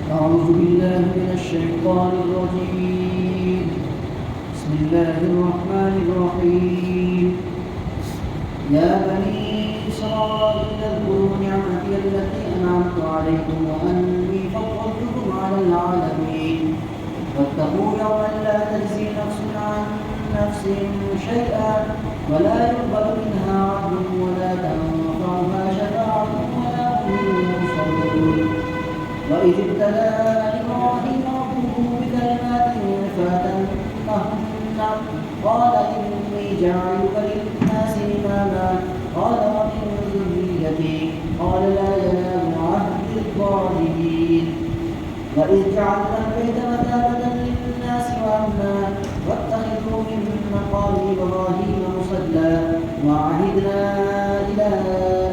أعوذ بالله من الشيطان الرجيم. بسم الله الرحمن الرحيم. يا بني إسرائيل اذكروا نعمتي التي أنعمت عليكم وأني فضلتكم على العالمين واتقوا يوما لا تجزي نفس عن نفس شيئا ولا يقبل منها عدل ولا تنفعها شفاعة ولا هم ينصرون. وإذ ابتلى إبراهيم ربه بكلمات فأتمهن قال إني جاعلك للناس إماما قال ومن ذريتي قال لا ينال عهد الظالمين. وإذ جعلنا البيت مثابة للناس وأمنا واتخذوا من مقام إبراهيم مصلى وعهدنا إلى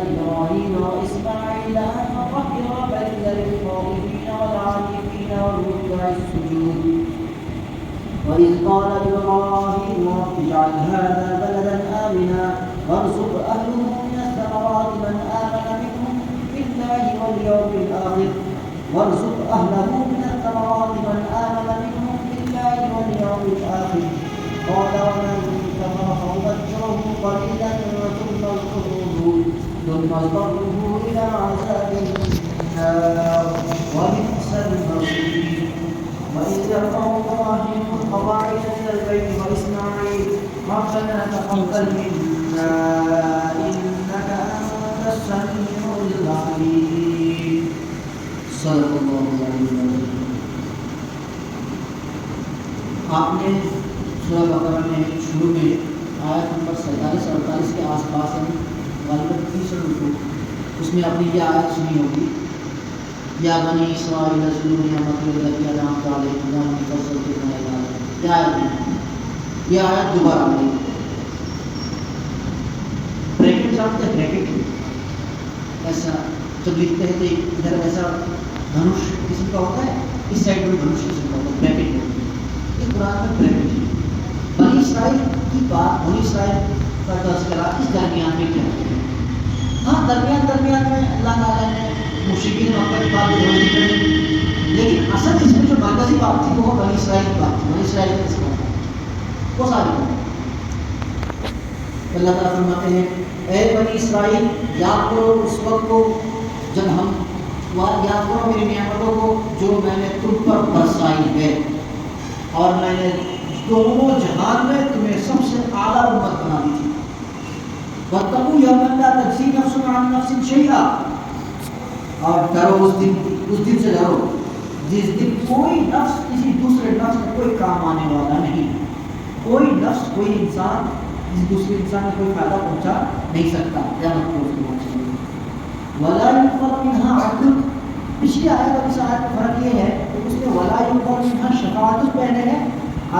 إبراهيم وإسماعيل أن طهر بيت للطائفين والعاكفين والركع السجود. وإذ قال إبراهيم رب اجعل هذا بلدا آمنا وارزق أهله من الثمرات من آمن منهم بالله واليوم الآخر وارزق أهله من الثمرات من آمن منهم بالله واليوم الآخر قال ومن كفر فأمتعه قليلا ثم اضطره إلى عذاب النار وبئس المصير. وإذ يرفع إبراهيم القواعد من البيت وإسماعيل ربنا تقبل منا إنك أنت السميع العليم. صدق اللہ علیہ وسلم. آپ نے سورہ بقرہ میں شروع میں آیت نمبر 47-48 کے آس پاس ہیں غالباً 30 رکوع اس میں آپ نے یہ آیت سنی ہوگی یا بنی اسرائیل اذکروا نعمتی التی انعمت علیکم وانی فضلتکم علی العالمین. یہ آیت دوبارہ آئی. بریکٹ جانتے ہیں بریکٹ ایسا جب لکھتے ہیں تو ادھر ایسا دھنوش قسم کا ہوتا ہے اس سائڈ میں دھنوش قسم کا ہوتا ہے بریکٹ میں. یہ قرآن میں بریکٹ ہے. بنی اسرائیل کی بات بنی اسرائیل کا تذکرہ اس درمیان میں کیا ہے. ہاں درمیان میں اللہ تعالیٰ نے مشرکین مکہ کی بات ضرور ذکر ہے لیکن اصل اس میں جو مرکزی بات تھی وہ بنی اسرائیل کی بات تھی. بنی اسرائیل کا تذکرہ وہ ساری بات. اللہ تعالیٰ فرماتے ہیں اے بنی اسرائیل یاد کرو اس وقت کو جب ہم یاد کرو میری نعمتوں کو جو میں نے تم پر برسائی ہے اور میں نے دونوں جہان میں تمہیں سب سے اعلیٰ امت بنا دی تھی. واتقوا یوما لا تجزی نفس عن نفس شیئا اور ڈرو اس دن سے ڈرو جس دن کوئی نفس کسی دوسرے نفس کا کوئی کام آنے والا نہیں. کوئی نفس کوئی انسان کسی دوسرے انسان کو کوئی فائدہ پہنچا نہیں سکتا قیامت کو اس کے بعد. ولا يقبل منها عدل. پچھلی آیت اور اس آیت کا فرق یہ ہے کہ اس میں ولا يقبل منها شفاعت پہلے ہے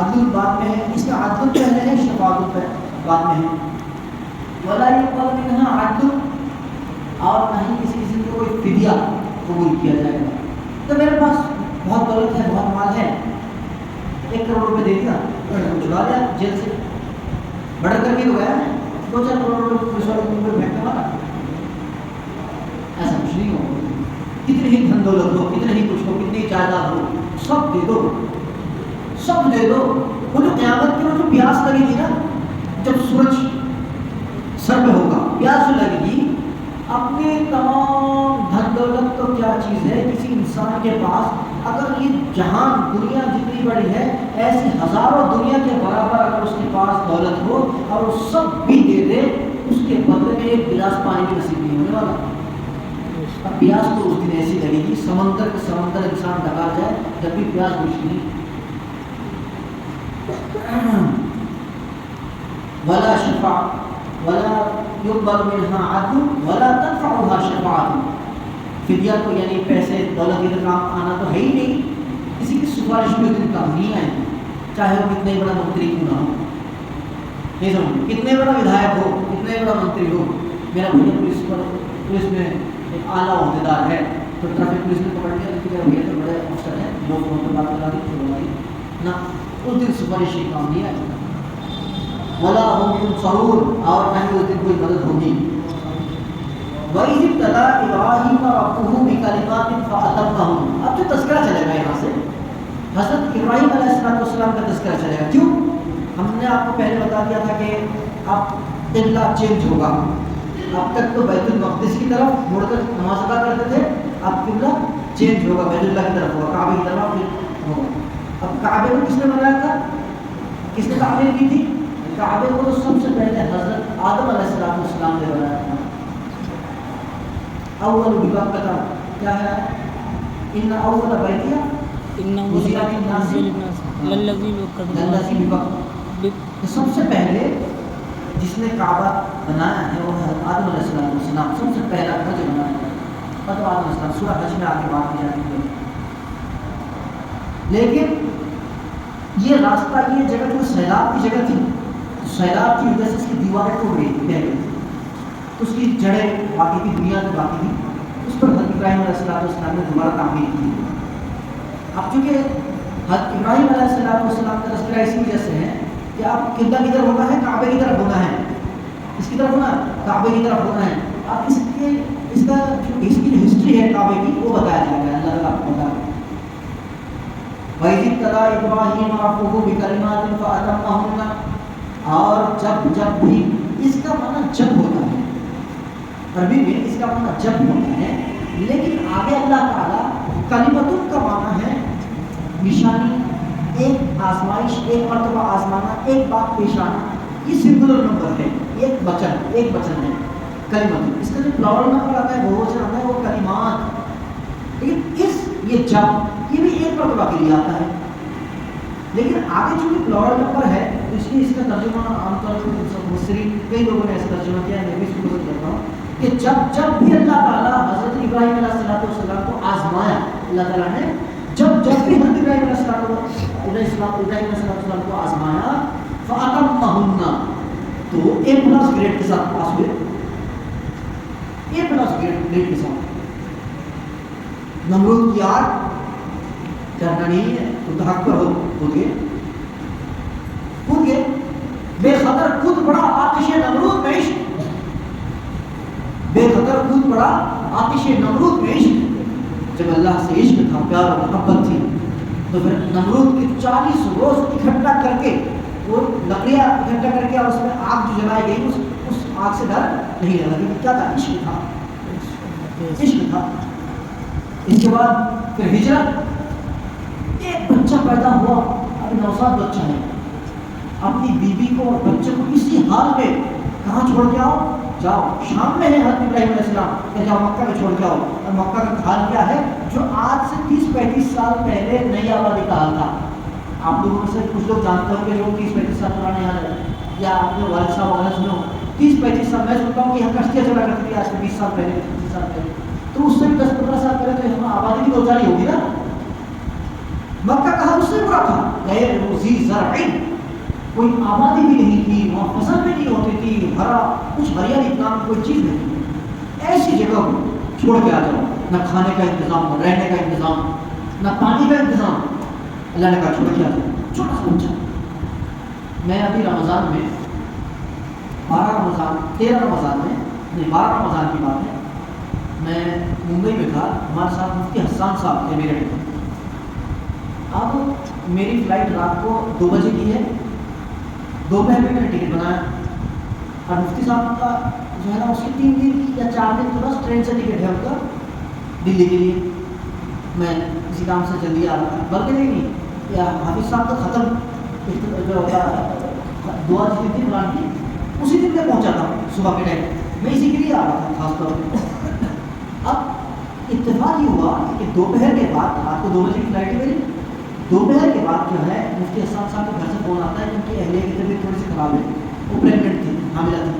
عدل بعد میں ہے. اس میں عدل پہلے ہے شفاعت بعد میں ہے. ولا يقبل منها عدل اور نہ ہی کسی قسم کا کوئی فدیہ قبول کیا جائے گا. تو میرے پاس بہت دولت ہے بہت مال ہے 1 کروڑ روپے دے دیا چھڑا دیا جیل سے بڑھ کر کے تو گیا 2-4 کروڑ روپے پولیس والے کو بھیج کے مارا. ایسا کچھ نہیں ہو. کتنی ہی دھن دولت ہو کتنے ہی کچھ ہو کتنی جائیداد ہو سب دے دو سب دے دو. وہ جو قیامت کی جو پیاس لگے گی نا جب سورج سر پہ ہوگا پیاس جو لگے گی اپنے تمام دھن دولت تو کیا چیز ہے کسی انسان کے پاس اگر یہ جہان دنیا جتنی بڑی ہے ایسی ہزاروں دنیا کے برابر اگر اس کے پاس دولت ہو اور وہ سب بھی دے دے اس کے بدلے میں ایک گلاس پانی بھی نصیب نہیں ہونے والا. اب پیاس تو اس دن ایسی لگے گی سمندر انسان ڈکا جائے جب بھی پیاس مشکل. ولا شفاعت ولا يقبل منها عدل ولا تنفعها شفاعت. فدیہ تو یعنی پیسے دولت کے کام آنا تو ہے ہی نہیں. کسی کی سفارش بھی اتنی کام نہیں آئے چاہے وہ کتنے بڑا منتری کیوں نہ ہو. نہیں سمجھ کتنے بڑا ودھایک ہو کتنے بڑا منتری ہو. میرا بھیا پولیس میں ایک اعلیٰ عہدیدار ہے تو ٹریفک پولیس نے پکڑ لیا کہ میرا بھیا تو بڑے افسر ہیں لوگ فون پر بات کرا دی نہ اس دن سفارش ہی کام نہیں آئے گا. ولا هم ينصرون اور نہ ہی اس دن کوئی مدد ہوگی. وَإِذِ ابْتَلَىٰ إِبْرَاهِيمَ رَبُّهُ بِكَلِمَاتٍ فَأَتَمَّهُنَّ. اب جو تذکرہ چل ابراہیم علیہ السلام کا تذکرہ چلے گا. کیوں؟ ہم نے آپ کو پہلے بتا دیا تھا کہ اب قبلہ چینج ہوگا. اب تک تو بیت المقدس کی طرف مڑ کر نماز ادا کرتے تھے، اب قبلہ چینج ہوگا، بیت اللہ کی طرف ہوگا، کعبے کی طرف ہوگا. اب کعبے کو کس نے بنایا تھا؟ کس نے تعمیر کی تھی؟ کعبے کو تو سب سے پہلے حضرت آدم علیہ السلام نے بنایا تھا. اول بکہ کیا ہے؟ ان اول بیتیا سب سے پہلے جس نے کعبہ بنایا ہے وہ ہے آدم علیہ السلام. سب سے پہلا گھر جو بنایا ہے آدم علیہ السلام. سورہ حج میں آگے بات کی جاتی ہے. لیکن یہ راستہ، یہ جگہ جو سیلاب کی جگہ تھی، سیلاب کی وجہ سے اس کی دیواریں ٹوٹ گئی تھی، اس کی جڑیں باقی تھی، بنیاد باقی تھی. اس پر حضرت ابراہیم علیہ السلام نے دوبارہ تعمیر کی. اب چونکہ حضرت ابراہیم علیہ السلام کا تذکرہ اسی وجہ سے ہے کہ آپ قبلہ کی طرف ہونا ہے، کعبے کی طرف ہونا ہے، اس کی طرف ہونا ہے، کعبے کی طرف ہونا ہے. آپ اس کی جو ہسٹری ہے کعبے کی وہ بتایا جائے گا. اللہ تعالیٰ آپ کو بتا وَإِذِ ابْتَلَىٰ إِبْرَاهِيمَ رَبُّهُ بِكَلِمَاتٍ فَأَتَمَّهُنَّ. اور جب بھی، اس کا معنی جب ہوتا ہے عربی میں، اس کا معنی جب ہوتا ہے. لیکن آگے اللہ تعالیٰ کلمتوں کا معنی ہے نشانی، ایک آزمائش، ایک مرتبہ آزمانا، ایک بات پیش آنا. یہ سنگولر نمبر ہے، ایک بچن ہے کلمت. اس کا جو پلورل نمبر آتا ہے، بہووچن آتا ہے، وہ کلمات. لیکن یہ جب، یہ بھی ایک مرتبہ کے لیے آتا ہے. لیکن آگے چونکہ پلورل نمبر ہے تو اس لیے اس کا ترجمہ عام طور پر مفسرین کئی لوگوں نے ایسا ترجمہ کیا ہے، میں بھی اس کو پسند کرتا ہوں کہ جب بھی اللہ تعالیٰ حضرت ابراہیم علیہ السلام کو آزمایا، اللہ تعالیٰ نے جب بھی حضرت ابراہیم علیہ السلام کو آزمایا، فَأَتَمَّهُنَّ، تو A+ گریڈ کے ساتھ پاس ہوئے. A+ گریڈ کے ساتھ. نمرود کی آگ کرنا نہیں ہے تو حق پر ہو گئے بے خطر خود بڑا آتش نمرود میں عشق، بے خطر خود بڑا آتش نمرود میں عشق. جب اللہ سے عشق تھا، پیار اور محبت تھی، تو پھر نمرود کے 40 روز اکٹھا کر کے، وہ لکڑیاں اکٹھا کر کے، اور اس میں آگ جو جلائی گئی، اس آگ سے ڈر نہیں لگا. کیونکہ کیا تھا؟ عشق تھا. اس کے بعد پھر ہجرت. ایک بچہ پیدا ہوا، ابھی نوزاد بچہ ہے، اپنی بیوی کو اور بچے کو اسی حال میں کہاں چھوڑ کے آؤ؟ جاؤ، شام میں ہے حضرت ابراہیم علیہ السلام کہ جاؤ مکہ میں چھوڑ کے آؤ. اور مکہ کا حال کیا ہے؟ جو آج سے 30-35 سال پہلے نئی آبادی کا حال تھا. آپ لوگوں میں سے کچھ لوگ جانتے ہوں گے جو 30-35 سال پرانے حال ہے، یا آپ نے والد صاحب وغیرہ سنے ہو. 30-35 سال میں سنتا ہوں کہ یہاں کشتیاں چلا کرتی تھی آج سے 20 سال پہلے، 25 سال پہلے. تو اس سے 10-15 سال پہلے تو یہاں آبادی کی دوچاری ہوگی نا. مکہ کا حال اس سے برا تھا، غیر ذی زرع، کوئی آبادی بھی نہیں تھی، وہاں فصل بھی نہیں ہوتی تھی، ہرا کچھ ہریالی نام کی کوئی چیز نہیں تھی. ایسی جگہ چھوڑ کے آ جاؤ، نہ کھانے کا انتظام، نہ رہنے کا انتظام، نہ پانی کا انتظام. اللہ نے کہا چھوڑ کے آ جاؤ. چھوٹا سا بچہ. میں ابھی رمضان میں 13 رمضان میں نہیں 12 رمضان کی بات ہے، میں ممبئی میں تھا. ہمارے ساتھ مفتی حسان صاحب تھے میرے. اب میری فلائٹ رات کو 2 بجے کی ہے. دوپہر میں نے ٹکٹ بنایا، اور مفتی صاحب کا جو ہے نا اس کی 3 دن یا 4 دن کے بعد ٹرین سے ٹکٹ ہے ان کا دلی کے لیے. میں کسی کام سے جلدی آ رہا تھا، بلکہ نہیں یا حافظ صاحب کا ختم جو ہوتا دعا جس دن پلان کی اسی دن میں پہنچا تھا صبح کے ٹائم. میں اسی کے لیے آ رہا تھا خاص طور پہ. اب اتفاق یہ ہوا کہ دوپہر کے بعد، رات کو 2 بجے کی فلائٹ ہے میری، دوپہر کے بعد جو ہے مفتی حسان صاحب کے گھر سے فون آتا ہے کیونکہ اہلیہ کی طبیعت تھوڑی سی خراب ہے، وہ پریگننٹ تھی، حاملہ تھی.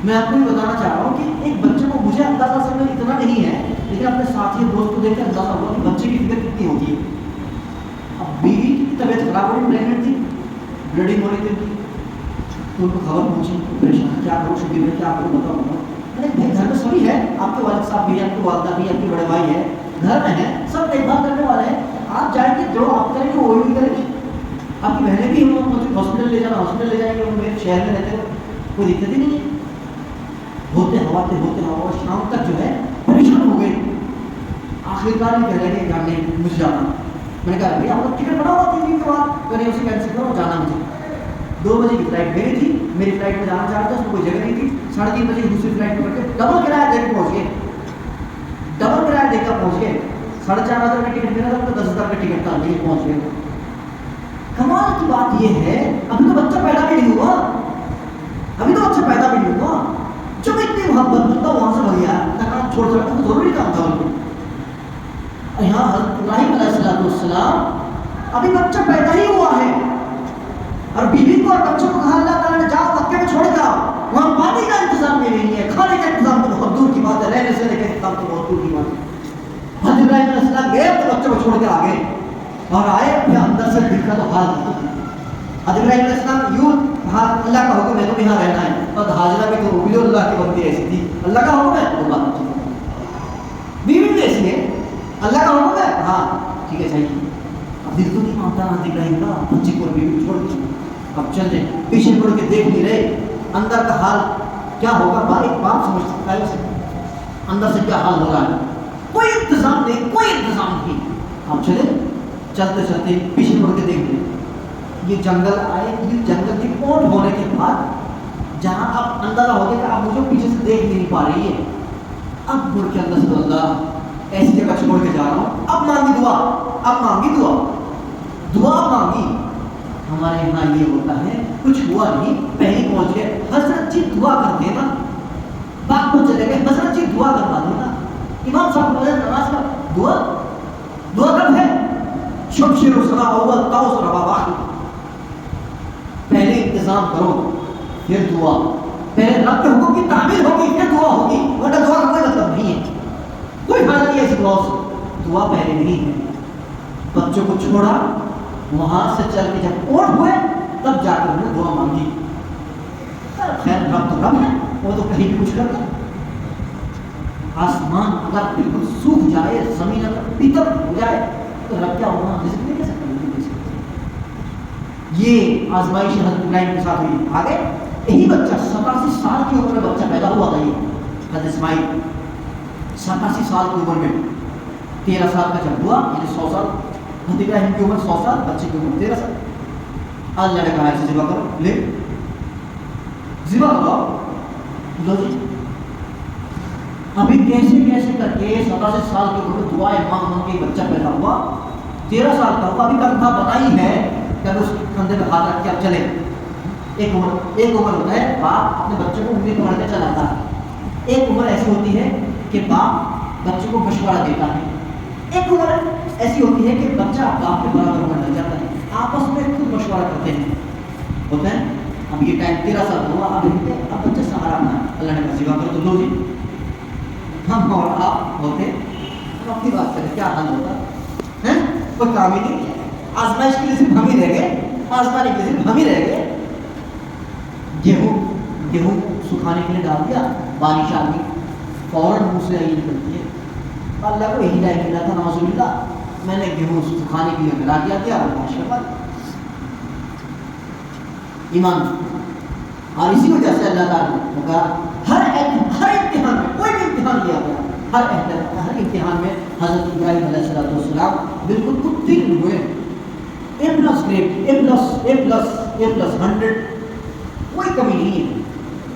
میں آپ کو یہ بتانا چاہ رہا ہوں کہ ایک بچے کو مجھے اندازہ سمجھ اتنا نہیں ہے، لیکن اپنے ساتھی دوست کو دیکھ کر اندازہ ہوا کہ بچے کی فکر کتنی ہوتی ہے. اب بیوی کی طبیعت خراب ہو رہی، پریگننٹ تھی، بلیڈنگ ہو رہی تھی، تو ان کو خبر پہنچی، پریشان کیا کروں، شبیر میں کیا کروں، بتاؤ. میں نے گھر میں سبھی ہے، آپ کے والد صاحب بھی، آپ کی والدہ بھی، آپ کے بڑے بھائی ہے، گھر میں ہیں، سب دیکھ بھال کرنے والے ہیں. آپ جائیں گے جو آپ کریں گے وہی بھی کریں گے. آپ کی بہنیں بھی ہاسپٹل لے جانا، ہاسپٹل لے جائیں گے، وہ میرے شہر میں رہتے ہیں، کوئی دقت ہی نہیں ہے. ہوتے ہوا شام تک جو ہے پریشان ہو گئے. آخرکار یہ کہہ رہے کہ گھر نہیں مجھ جانا. میں نے کہا بھیا آپ ٹکٹ بنا ہوا 3 دن کے بعد، میں نے اسے کینسل کرو جانا مجھے 2 بجے کی فلائٹ میری تھی، میری فلائٹ میں جانا چاہتا تھا، اس میں کوئی جگہ نہیں تھی، 3:30 بجے دوسری فلائٹ پکڑ کے ڈبل کرایہ دے کے پہنچ گئے، ڈبل کرایہ دے کر پہنچ گئے، 4,500 کا ٹکٹ میرا تھا، 10,000 کا ٹکٹ تھا، لیکن پہنچ گئے. کمال کی بات یہ ہے ابھی تو بچہ پیدا بھی نہیں ہوا، ابھی تو بچہ پیدا بھی نہیں ہوا، جب اتنی محبت بندہ وہاں سے بھگ گیا، کام چھوڑ سکتا تو ضروری کام تھا ان کو. یہاں حضرت ابراہیم علیہ السلام ابھی بچہ پیدا ہی ہوا ہے، اور بیوی کو اور بچوں کو کہا اللہ تعالیٰ نے جاؤ مکے میں چھوڑ جاؤ، وہاں پانی کا انتظام بھی نہیں ہے، کھانے کا انتظام تو بہت دور کی بات ہے، رہنے سے کا انتظام تو بہت دور کی بات ہے. حضرت ابراہیم علیہ السلام گئے تو بچوں کو چھوڑ کے آ گئے اور آئے اپنے اندر سے دل کا تو حال. حضرت ابراہیم علیہ السلام یوں کہا اللہ کا حکم ہے تو یہاں رہنا ہے، اور ہاجرہ بھی تو وہ بھی اللہ کی بندی ایسی تھی، اللہ کا حکم ہے تو بات بیوی بھی ایسی ہے، اللہ کا حکم ہے ہاں ٹھیک ہے صحیح. اب دل تو نہیں مانتا حضرت ابراہیم کا، بچے کو بیوی چھوڑ دی. اب چل رہے پیچھے مڑ کے دیکھ نہیں رہے اندر کا حال کیا ہوگا، ایک باپ سمجھ سکتا ہے اسے اندر سے کیا حال ہو رہا ہے. کوئی انتظام نہیں، کوئی انتظام نہیں. اب چلے چلتے چلتے پیچھے مڑ کے دیکھ رہے یہ جنگل آئے، یہ جنگل کی پونڈ ہونے کے بعد جہاں اب اندازہ ہو گیا کہ اب مجھے پیچھے سے دیکھ نہیں پا رہی ہے، اب مڑ کے اندر سے اللہ ایسی جگہ چھوڑ کے جا رہا ہوں، اب مانگی دعا، اب مانگی دعا، دعا مانگی. ہمارے یہاں یہ ہوتا ہے کچھ ہوا نہیں پہلے پہنچ گئے، حضرت جی دعا کر دینا، باپ کو چلے گئے حضرت جی دعا کروا دینا. امام صاحب کو نماز کا دعا، دعا کب ہے؟ شمشیر الصلاۃ اول تاؤس ربا باقی. پہلے انتظام کرو پھر دعا، پہلے رب کے حکم کی تعمیل ہوگی پھر دعا ہوگی، ورنہ دعا کا کوئی مطلب نہیں ہے، کوئی فائدہ نہیں ہے اس دعا سے. دعا پہلے نہیں ہے. بچوں کو چھوڑا، وہاں سے چل کے جب اونٹ ہوئے تب جا کر انہوں نے دعا مانگی. خیر رب تو رب ہے، وہ تو کہیں بھی کچھ کر دے. آسمان اگر بالکل سوکھ جائے، زمین اگر پیتل ہو جائے تو رب کیا ہوگا؟ رزق نہیں دے سکتا. یہ آزمائش حضرت ابراہیم کے ساتھ ہوئی. آگے یہی بچہ 87 سال کی عمر میں بچہ پیدا ہوا تھا. یہ حضرت اسماعیل 87 سال کی عمر میں، 13 سال کا جب ہوا یعنی 100 سال. حضرت ابراہیم کی عمر 100 سال، بچے کی عمر 13 سال. اللہ نے کہا اسے ذبح کرو، لے ذبح کرو. لو جی ابھی کیسے کیسے کر کے 87 سال کی عمر میں دعائیں مانگ مانگ کے بچہ پیدا ہوا. 13 سال کا ہوا، ابھی کندھا بنائی ہے کہ اس کندھے پہ ہاتھ رکھ کے اب چلے. ایک عمر ہوتا ہے باپ اپنے بچوں کو انگلی پکڑ کے چلاتا ہے، ایک عمر ایسی ہوتی ہے کہ باپ بچوں کو مشورہ دیتا ہے، ایک عمر ایسی ہوتی ہے کہ بچہ باپ کے برابر عمر لگ جاتا ہے، آپس میں خود مشورہ کرتے ہیں. ہوتا ہے اب یہ ٹائم 13 سال کا ہوا، اب بچہ سہارا اپنا اللہ نے ذبح کرو. تو لو جی ہم اور آپ ہوتے ہم اپنی بات کریں کیا حال ہوتا ہے؟ کوئی کام ہی نہیں. آزمائش کے لیے صرف ہم ہی رہ گئے، آزمانے کے لیے صرف ہم ہی رہ گئے. گیہوں سکھانے کے لیے ڈال دیا، بارش آ گئی، فوراً منہ سے یہی نکلتی ہے اللہ کو یہی ٹائم ملا تھا نعوذ باللہ، میں نے گیہوں سکھانے کے لیے ملا دیا اور بارش کروا دی. ایمان. اور اسی وجہ سے اللہ تعالیٰ نے کہا ہر امتحان میں، کوئی بھی امتحان لیا گیا، ہر امتحان میں حضرت ابراہیم علیہ السلام بالکل اترن ہوئے. A+ گریڈ، A+, 100، کوئی کمی نہیں ہے،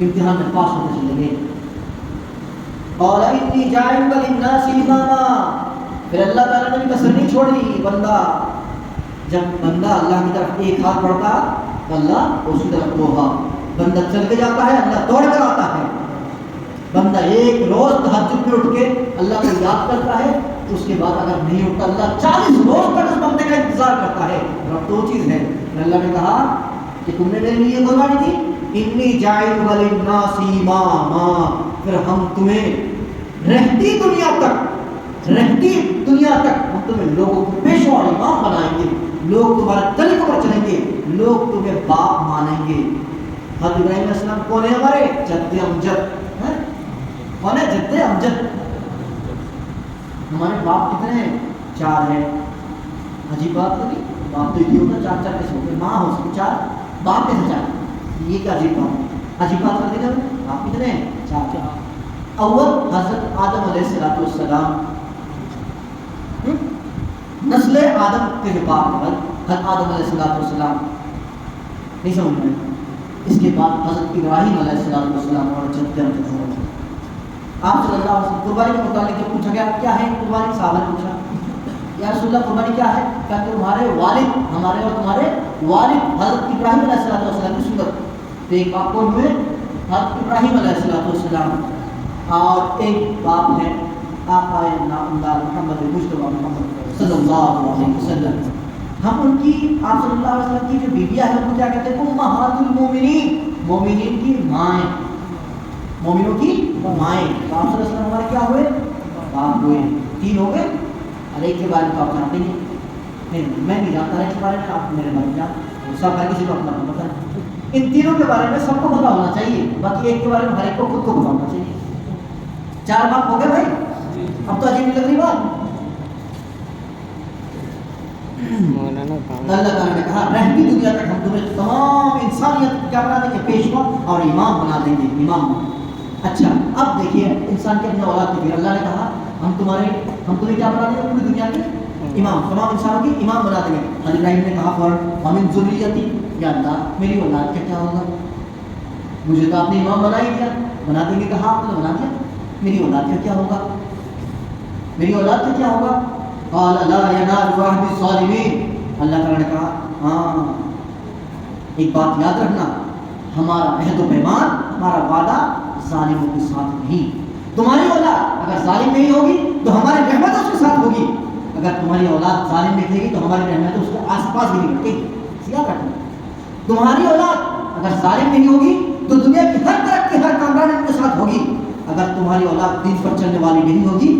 امتحان میں پاس ہونے چلے گئے. اور انی جاعلک للناس اماما. پھر اللہ تعالیٰ نے بھی کسر نہیں چھوڑی. بندہ جب بندہ اللہ کی طرف ایک ہاتھ بڑھتا تو اللہ اس کی طرف 2 ہاتھ. بندہ چل کے جاتا ہے، اللہ دوڑ کر آتا ہے. بندہ ایک روز تہجد میں اٹھ کے اللہ کو یاد کرتا ہے، اس کے بعد اگر نہیں اٹھتا اللہ 40 روز تک اس بندے کا انتظار کرتا ہے. رب دو چیز ہے. اللہ نے کہا کہ تم نے میرے لیے قربانی دی، انی جاعلک للناس اماما. پھر ہم تمہیں رہتی دنیا تک ہم تمہیں لوگوں کو پیشوا اور امام بنائیں گے. لوگ تمہارے طریقے پر چلیں گے، لوگ تمہیں باپ مانیں گے. حضرت ابراہیم علیہ السلام کون ہے؟ ہمارے جد امجد. کون ہے؟ جد امجد. ہمارے باپ کتنے ہیں؟ 4 ہیں. عجیب بات نہیں، باپ تو یہ ہوتا 4 کیسے ہوتے؟ ماں ہو سکتی 4، باپ کیسے 4؟ یہ کیا عجیب بات کر دی جب. باپ کتنے ہیں؟ 4. اول حضرت آدم علیہ السلام، نسل آدم کے جو باپ حضرت آدم علیہ السلام نہیں سمجھ میں، اس کے بعد حضرت ابراہیم علیہ السلام اور جد آپ صلی اللہ علیہ وسلم قربانی کے متعلق جب پوچھا گیا کیا ہے قربانی، صحابہ نے پوچھا یا رسول اللہ قربانی کیا ہے؟ کیا تمہارے والد، ہمارے اور تمہارے والد حضرت ابراہیم علیہ السلام کی صورت، تو ایک باپ کون ہوئے؟ حضرت ابراہیم علیہ السلام، اور ایک باپ ہے آقا نامدار محمد مصطفیٰ محمد صلی اللہ علیہ وسلم۔ ہم ان کی، آپ صلی اللہ علیہ وسلم کی جو بیویاں ہیں ان کو کیا کہتے ہیں؟ امہات المومنین، مومنین کی مائیں، مومنوں کی مائیں۔ تو آپ صلی اللہ علیہ وسلم ہمارے کیا ہوئے؟ باپ ہوئے، تین ہو گئے، اور ایک کے بارے میں تو آپ جانتے ہیں، میں نہیں جانتا ہے اس بارے میں، آپ میرے بارے میں جانتے، سب ہر کسی کو اپنا پتہ ہے۔ ان تینوں کے بارے میں سب کو پتہ ہونا چاہیے، باقی ایک کے بارے میں ہر ایک کو خود کو پتہ ہونا چاہیے۔ چار باپ ہو گئے بھائی، اب تو عجیب نہیں لگ رہی بات؟ اللہ تعالیٰ نے کہا رہنی دنیا تک ہم تمہیں تمام انسانیت کیا بنا دیں گے؟ پیشوا اور امام بنا دیں گے، امام۔ اچھا اب دیکھیے انسان کے اپنے اولاد کے لیے اللہ نے کہا ہم تمہیں کیا بنا دیں گے؟ پوری دنیا کے امام، تمام انسانوں کی امام بنا دیں گے۔ حضرت ابراہیم نے کہا وَمِن ذُرِّيَّتِي، یا اللہ میری اولاد کا کیا ہوگا؟ مجھے تو آپ نے امام بنا ہی دیا، بنا دیں گے، کہا آپ نے بنا دیا، میری اولاد کا کیا ہوگا؟ میری اولاد کا کیا ہوگا؟ قال لا ينال عهد الظالمين، اللہ تعالیٰ نے کہا ہاں ایک بات یاد رکھنا، ہمارا عہد و پیمان، ہمارا وعدہ ظالموں کے ساتھ نہیں۔ تمہاری اولاد اگر ظالم نہیں ہوگی تو ہماری رحمت اس کے ساتھ ہوگی، اگر تمہاری اولاد ظالم نکلے گی تو ہماری رحمت اس کے آس پاس بھی نہیں بٹے گی۔ یاد رکھنا تمہاری اولاد اگر ظالم نہیں ہوگی تو دنیا کی ہر طرف کی ہر کامران ان کے ساتھ ہوگی، اگر تمہاری اولاد دین پر چلنے والی نہیں ہوگی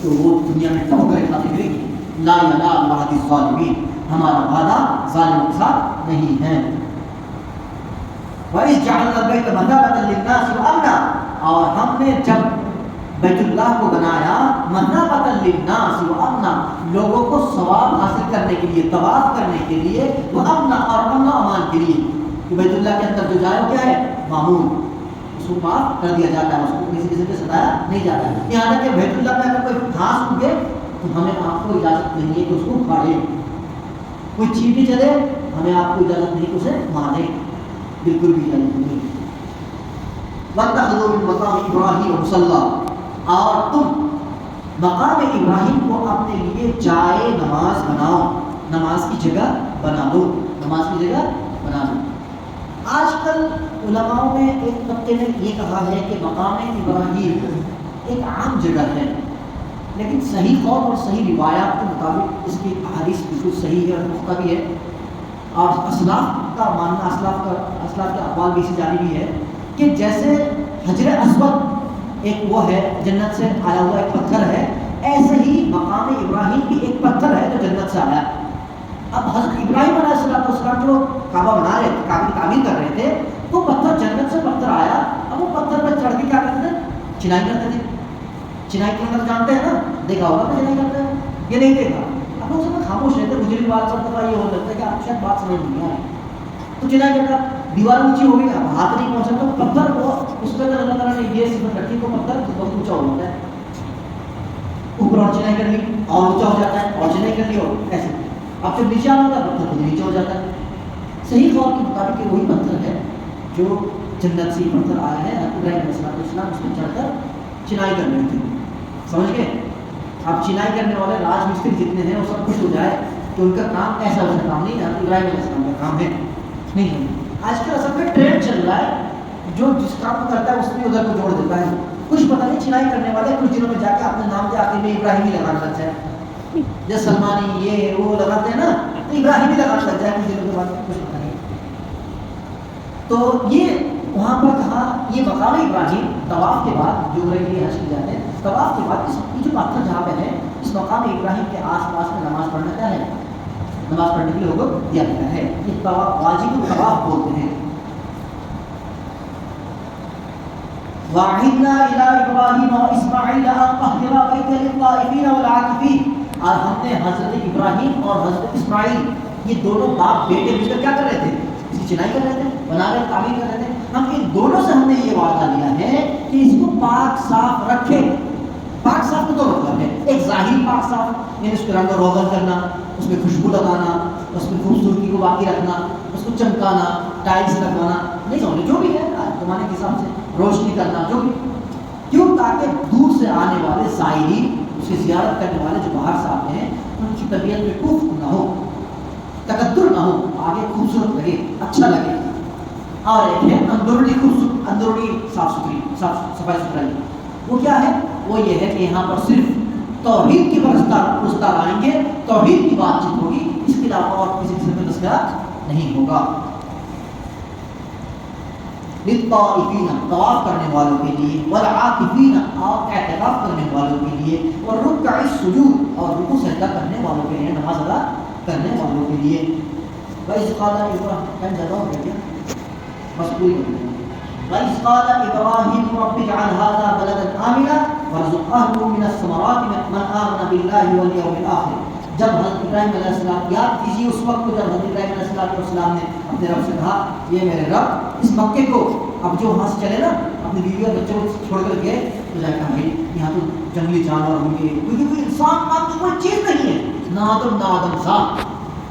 تو وہ دنیا میں ٹھوکریں کھاتی پھرے گی۔ لا ینال عہد الظالمین، ہمارا وعدہ ظالموں کے ساتھ نہیں ہے۔ وَإِذْ جَعَلْنَا الْبَيْتَ مَثَابَةً لِلنَّاسِ وَأَمْنًا، اور ہم نے جب بیت اللہ کو بنایا مَثَابَةً لِلنَّاسِ وَأَمْنًا، لوگوں کو ثواب حاصل کرنے کے لیے، طواف کرنے کے لیے، وَأَمْنًا اور امن و امان کے لیے، کہ بیت اللہ کے اندر جو جائے وہ کیا ہے؟ معمول، اس کو معاف کر دیا جاتا ہے، اس کو کسی قسم سے ستایا نہیں جاتا ہے۔ یہاں تک کہ بیت اللہ میں اگر کوئی گھاس اگے تو ہمیں آپ کو اجازت نہیں ہے کہ اس کو اکھاڑے، کوئی چیٹی چلے ہمیں آپ کو اجازت نہیں کہ اسے مارے، بالکل بھی اجازت نہیں۔ وَاتَّخَذُوا مِن مَقَامِ إِبْرَاهِيمَ مُصَلًّى، اور تم مقام ابراہیم کو اپنے لیے جائے نماز بناؤ، نماز کی جگہ بنا دو، نماز کی جگہ بنا دو۔ آج کل علماء میں ایک طبقے نے یہ کہا ہے کہ مقام ابراہیم ایک عام جگہ ہے، لیکن صحیح قول اور صحیح روایات کے مطابق اس کی احادیث بالکل صحیح ہے اور پختہ بھی ہے، اور اسلاف کا ماننا، اسلاف کے اقوال بھی اسی جانب بھی ہے کہ جیسے حجر اسود ایک وہ ہے جنت سے آیا ہوا ایک پتھر ہے، ایسے ہی مقام ابراہیم بھی ایک پتھر ہے جو جنت سے آیا۔ اب حضرت ابراہیم علیہ السلام جو کعبہ بنا رہے تھے، کعبہ کی تعمیر کر رہے تھے، وہ پتھر جنت سے پتھر آیا، اب وہ پتھر پر چڑھ کے کیا کرتے تھے؟ چنائی کرتے تھے۔ چنائی کے اندر جانتے ہیں نا، دیکھا ہوگا کہ چنائی کرتے ہیں، یہ نہیں دیکھا، اب لوگ سب خاموش رہتے، مجھے بھی بات کرتا یہ ہو سکتا ہے کہ آپ شاید بات سمجھ نہیں آئے، تو چنائی کرتا دیوار اونچی ہو گئی، اب ہاتھ نہیں پہنچا تو پتھر کو اس کے اندر اللہ تعالیٰ نے یہ صفت رکھی، تو پتھر بہت اونچا ہو جاتا ہے، اوپر اور چنائی کر لی اور اونچا ہو جاتا ہے، اور چنائی کر لی اور ایسے، اب جب نیچے آنا ہوتا ہے پتھر خود نیچے ہو جاتا ہے۔ صحیح قول کے مطابق کہ وہی پتھر ہے جو جنت سے پتھر آیا ہے، ابراہیم علیہ السلام اس میں چڑھ کر چنائی کر رہے تھے، سمجھ گئے؟ اب چنائی کرنے والے راج مستری جتنے ہیں وہ سب خوش ہو جائے کہ ان کا کام ایسا ویسا کام نہیں ہے، ابراہیم علیہ السلام کا کام ہے نہیں ہے۔ آج کل اصل میں ٹرینڈ چل رہا ہے، جو جس کام کو کرتا ہے اس میں ادھر کو جوڑ دیتا ہے، کچھ پتہ نہیں چنائی کرنے والے کچھ دنوں میں جا کے اپنے نام کے آخر میں ابراہیم ہی لگانا لگ جائے، جیسے سلمانی یہ وہ لگاتے ہیں نا، تو ابراہیم ہی لگانا لگ جائے کچھ دنوں کے بعد، کچھ پتہ نہیں۔ تو یہ وہاں پر کہا یہ مقام ابراہیم طواف کے بعد جو رہی حج کی جاتے ہیں، طواف کے بعد یہ جو پتھر جہاں پہ ہے اس مقام ابراہیم کے آس پاس میں نماز پڑھنا کیا ہے؟ نماز پڑھنے کے لیے حکم دیا گیا ہے، یہ طواف واجب الطواف بولتے ہیں۔ وَعِدْنَا إِلَىٰ إِبْرَاهِيمَ وَإِسْمَاعِيلَ أَن طَهِّرَ بَيْتِيَ لِلطَّائِفِينَ وَالْعَاكِفِينَ، اور ہم نے حضرت ابراہیم اور حضرت اسماعیل یہ دونوں باپ بیٹے مل کر کیا کر رہے تھے؟ اس کی چنائی کر رہے تھے، بنا رہے تعمیر کر رہے تھے، ہم ان دونوں سے ہم نے یہ وعدہ لیا ہے کہ اس کو پاک صاف رکھے، پاک صاف کا دو مطلب ہے، ایک ظاہری پاک صاف یعنی اس کو رنگ و روغن کرنا، اس میں خوشبو لگانا، اس میں خوبصورتی کو باقی رکھنا، اس کو چمکانا، ٹائلس لگوانا، نہیں سمجھے جو بھی ہے زمانے کے حساب سے روشنی کرنا، جو بھی کیوں، تاکہ دور سے آنے والے زائرین، اس کی زیارت کرنے والے جو باہر سے آتے ہیں ان کی طبیعت میں کوفت نہ ہو، تکدر نہ ہو، آگے خوبصورت لگے، اچھا لگے۔ اور ایک ہے اندرونی خوبصورت، اندرونی صاف صفائی ستھرائی، وہ کیا ہے؟ وہ یہ ہے کہ یہاں پر صرف توحید کی پرستار آئیں گے، توحید کی بات چیت ہوگی، اس کے علاوہ اور کسی قسم کا تذکرہ نہیں ہوگا۔ للطائفین، طواف کرنے والوں کے لیے، والعاکفین، اور اعتکاف کرنے والوں کے لیے، والرکع السجود، اور رکوع سجدہ کرنے والوں کے لیے، نماز ادا کرنے والوں کے لیے۔ وَإِذْ قَالَ إِبْرَاهِيمُ، زیادہ ہو گیا بس پوری ہو گئی۔ وَإِذْ قَالَ إِبْرَاهِيمُ رَبِّ اجْعَلْ هَٰذَا بَلَدًا آمِنًا وَارْزُقْ أَهْلَهُ مِنَ الثَّمَرَاتِ مَنْ آمَنَ بِاللَّهِ وَالْيَوْمِ الْآخِرِ۔ جب حضرت ابراہیم علیہ السلام، یاد کیجیے اس وقت کو جب حضرت ابراہیم علیہ السلام نے اپنے رب سے کہا، یہ میرے رب، اس مکے کو، اب جو وہاں سے چلے نا اپنی بیوی اور بچوں کو چھوڑ کر گئے، تو جا کہا بھائی یہاں تو جنگلی جانور ہوں گے، کیونکہ کوئی انسان نام کی کوئی چیز نہیں ہے، نہ آدم ذات،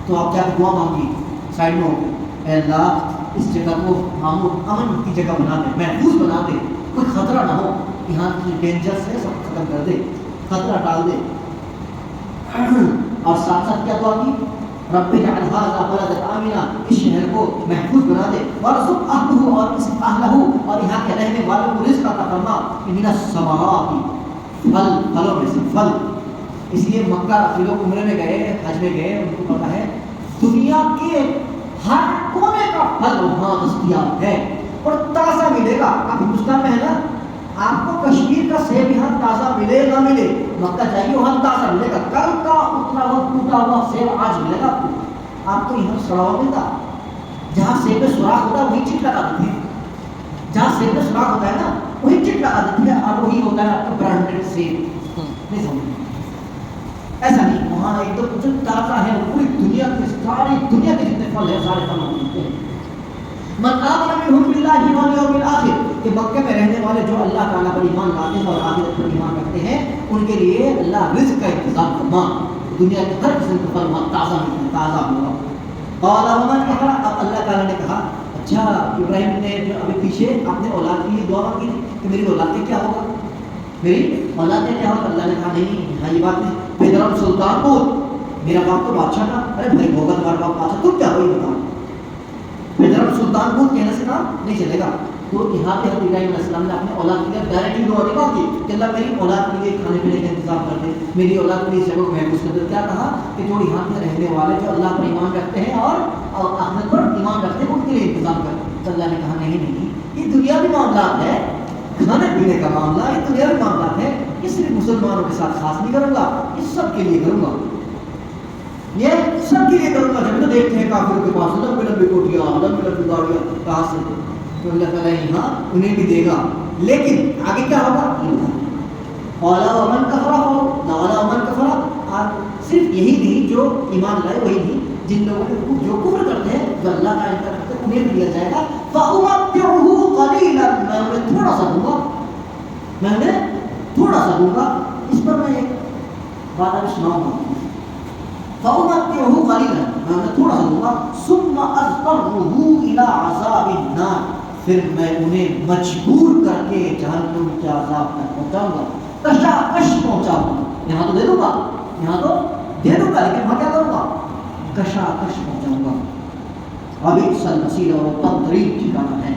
تو آپ کیا دعا مانگی سائڈ میں ہو گئے، اے اللہ اس جگہ کو امن کی جگہ بنا دے، محفوظ بنا دے، کوئی خطرہ نہ ہو، یہاں کی ڈینجرس ہے سب ختم کر دے، خطرہ ڈال دے۔ اور ساتھ ساتھ کیا دعا کی؟ رب اجعل هذا بلدا آمنا، اس شہر کو محفوظ بنا دے، وارزق اہلہ، اور اس اہلہ، اور یہاں کے رہنے والوں کو رزق عطا فرما، من الثمرات، پھلوں میں سے پھل۔ اس لیے مکہ جو لوگ عمرے میں گئے، حج میں گئے، ان کو پتا ہے دنیا کے ہر کونے کا پھل وہاں دستیاب ہے اور تازہ ملے گا۔ آپ ہندوستان میں ہے نا، آپ کو کشمیر کا سیب یہاں تازہ ملے نہ ملے، مکہ جائیے وہاں تازہ ملے گا، کل کا اتنا ہوا ٹوٹا ہوا سیب آج ملے گا آپ کو۔ آپ کو یہاں سڑا ہوا ملتا، جہاں سیب میں سوراخ ہوتا ہے وہی چٹ لگا دیتی ہے، جہاں سیب میں سوراخ ہوتا ہے نا وہی چٹ لگا دیتی ہے، اور وہی ہوتا ہے آپ کا برانڈیڈ سیب۔ نہیں سمجھ ایسا نہیں، وہاں ایک دم جو تازہ ہے، پوری دنیا کے، ساری دنیا کے جتنے پھل ہیں سارے پھل ملتے ہیں۔ من آمن منهم باللہ والیوم الآخر، کہ مکے میں رہنے والے جو اللہ تعالیٰ پر ایمان لاتے ہیں اور آخرت پر ایمان رکھتے ہیں، ان کے لیے اللہ رزق کا انتظام فرما، دنیا کے ہر قسم کا پھل وہاں تازہ ملتا ہے، تازہ ہوگا۔ قال ومن کفر، اب اللہ تعالیٰ نے کہا اچھا ابراہیم نے جو ابھی پیچھے اپنے اولاد کے لیے دعا مانگی تھی کہ میری اولاد کے کیا ہوگا، میری اولاد کے کیا ہوگا، اللہ نے کہا نہیں، ہاں یہ بات نہیں، پیدرم سلطان پور، میرا باپ تو بادشاہ تھا، ارے بھائی ہوگا تمہارا باپ بادشاہ، تم کیا ہوئی بتا، پیدرم سلطان پور کہنے سے کام نہیں چلے گا۔ تو یہاں پہ حضرت ابراہیم علیہ السلام نے اپنے اولاد کے لیے ڈائریکٹلی دعا نہیں مانگی کہ اللہ میری اولاد کے لیے کھانے پینے کا انتظام کر دے، میری اولاد کے لیے جگہ کو محفوظ کر دے۔ کیا کہا کہ جو یہاں پہ رہنے والے جو اللہ پر ایمان رکھتے ہیں اور آخرت پر ایمان رکھتے ہیں ان کے لیے انتظام کر دے۔ تو اللہ نے کہا نہیں، یہ دنیاوی معاملات ہے، کھانے پینے کا معاملہ، یہ دنیاوی معاملات ہے، یہ صرف مسلمانوں کے ساتھ خاص نہیں کروں گا، یہ سب کے لیے کروں گا، یہ سب کے لیے کروں گا۔ جب تو دیکھتے ہیں کافروں کے پاس لمبی لمبی کوٹیاں، لمبی لمبی گاڑیاں، کہاں سے؟ تو اللہ تعالیٰ یہاں انہیں بھی دے گا، لیکن آگے کیا ہوگا؟ اولا ومن کفر، اولا ومن کفر، اور صرف یہی نہیں جو ایمان لائے وہی نہیں، جن لوگوں نے جو کفر کرتے ہیں، جو اللہ کا انکار کرتے ہیں، انہیں دیا جائے گا فَأُمَتِّعُهُ قَلِيلًا، میں انہیں تھوڑا سا دوں گا، میں انہیں تھوڑا سا دوں گا۔ اس پر میں ایک بات اب سناؤں گا، فَأُمَتِّعُهُ قَلِيلًا، میں انہیں تھوڑا سا دوں گا، ثُمَّ أَضْطَرُّهُ إِلَىٰ عَذَابِ النَّارِ، پھر میں انہیں مجبور کر کے جہنم کے عذاب تک پہنچاؤں گا، کشاکش پہنچاؤں گا۔ یہاں تو دے دوں گا، یہاں تو دے دوں گا، لیکن وہاں کیا کروں گا؟ کشاکش پہنچاؤں گا۔ وَبِئْسَ الْمَصِيرُ، اور بدترین ٹھکانہ ہے،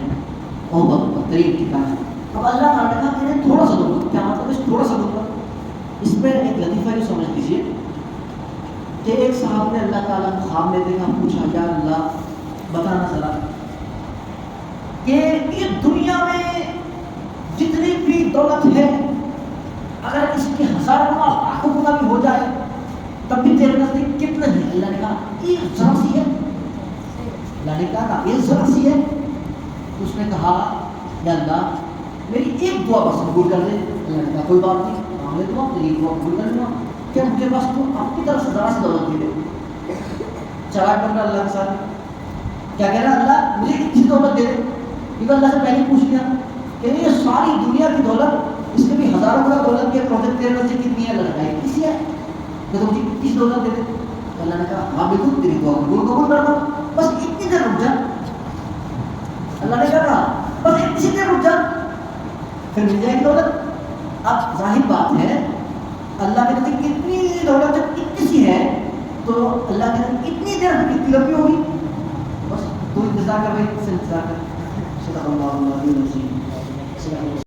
اور بدترین ٹھکانہ ہے۔ اب اللہ تعالیٰ نے کہا کہ تھوڑا سا دوں گا، کیا مطلب اس تھوڑا سا دوں گا؟ اس میں ایک لطیفہ جو سمجھ لیجیے کہ ایک صاحب نے اللہ تعالیٰ کو خواب میں دیکھا، پوچھا یا اللہ بتانا ذرا کہ یہ دنیا میں جتنی بھی دولت ہے اگر اس کی 1000 گنا لاکھوں گنا بھی ہو جائے تب بھی تیرے نزدیک کتنا ہے؟ اللہ نے کہا یہ ذرا سی ہے، اللہ نے کہا یہ ذرا سی ہے۔ تو اس نے کہا یا اللہ میری ایک دعا بس قبول کر دے۔ اللہ نے کہا کوئی بات نہیں، مانگ لے دعا، تیری دعا قبول کر لوں گا، کہ مجھے بس تو اپنی طرف سے ذرا سی دولت دے دے۔ چلا کرنا اللہ کے ساتھ کیا کہہ رہا، اللہ مجھے اتنی دولت دے دے، کیونکہ اللہ سے پہلے پوچھ لیا کہ یہ ساری دنیا کی دولت اس میں بھی ہزاروں کا دولت کے پروجیکٹ تیرے بچے کتنی ہے لڑکا ہے کسی ہے تو مجھے کس دولت دے دے. اللہ نے کہا ہاں بالکل تیری دعا قبول کر لو بس اتنی دیر رک جا. اللہ نے کہا بس اتنی دیر رک جا پھر مل جائے گی دولت. اب ظاہر بات ہے اللہ کے نزدیک کتنی دولت جب اتنی سی ہے تو اللہ کے نزدیک اتنی دیر کتنی لمبی ہوگی. بس تو انتظار کر بھائی انتظار کر. صدق اللہ العظیم.